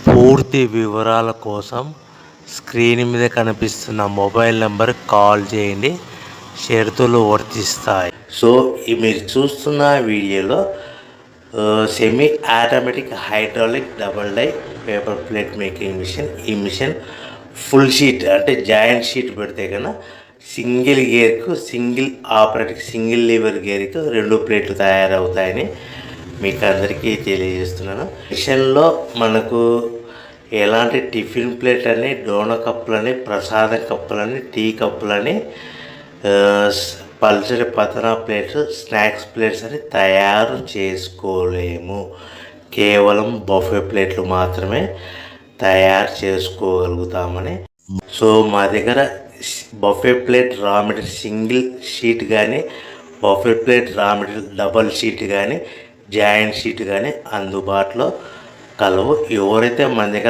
పూర్తి వివరాల కోసం స్క్రీన్ మీద కనిపిస్తున్న మొబైల్ నెంబర్కి కాల్ చేయండి. షరతులు వర్తిస్తాయి. సో మీరు చూస్తున్న వీడియోలో semi automatic hydraulic double die paper plate making machine. ఈ మిషన్ ఫుల్ షీట్ అంటే జాయింట్ షీట్ పెడితే కన్నా సింగిల్ గేర్కు సింగిల్ ఆపరేటింగ్ సింగిల్ లీవర్ గేర్కు 2 ప్లేట్లు తయారవుతాయని మీకు అందరికీ తెలియజేస్తున్నాను. మిషన్లో మనకు ఎలాంటి టిఫిన్ ప్లేట్ అని, డోనా కప్పులని, ప్రసాదం కప్పులని, టీ కప్పులని, పల్చడి పతనా ప్లేట్స్, స్నాక్స్ ప్లేట్స్ అని తయారు చేసుకోలేము. కేవలం బఫే ప్లేట్లు మాత్రమే తయారు చేసుకోగలుగుతామని. సో మా దగ్గర buffet plate raw material single sheet కానీ, buffet plate raw material double sheet కానీ, జాయింట్ షీట్ కానీ అందుబాటులో కలవు. ఎవరైతే మన దగ్గర